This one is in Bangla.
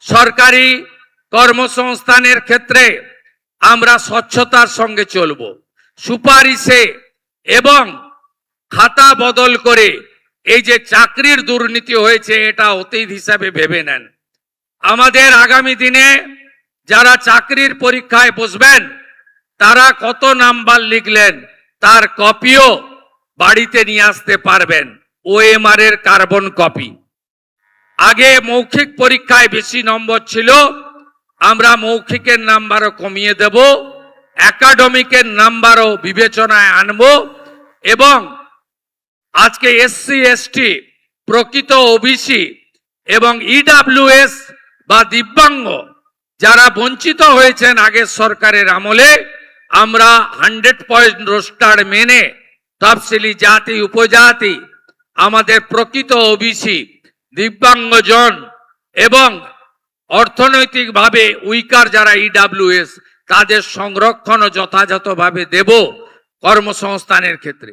সরকারি কর্মসংস্থানের ক্ষেত্রে আমরা স্বচ্ছতার সঙ্গে চলব, সুপারিশে এবং খাতা বদল করে এই যে চাকরির দুর্নীতি হয়েছে এটা অতীত হিসাবে ভেবে নেন। আমাদের আগামী দিনে যারা চাকরির পরীক্ষায় বসবেন তারা কত নাম্বার লিখলেন তার কপিও বাড়িতে নিয়ে আসতে পারবেন, OMR এর কার্বন কপি। আগে মৌখিক পরীক্ষায় বেশি নম্বর ছিল, আমরা মৌখিকের নাম্বারও কমিয়ে দেব, একাডেমিকের নাম্বারও বিবেচনায় আনব এবং আজকে SC ST প্রকৃত OBC এবং EWS বা দিব্যাঙ্গ যারা বঞ্চিত হয়েছেন আগের সরকারের আমলে, আমরা 100% রোস্টার মেনে তফসিলি জাতি উপজাতি, আমাদের প্রকৃত OBC, দিব্যাঙ্গজন এবং অর্থনৈতিকভাবে উইকার যারা EWS তাদের সংরক্ষণ যথাযথভাবে দেব কর্মসংস্থানের ক্ষেত্রে।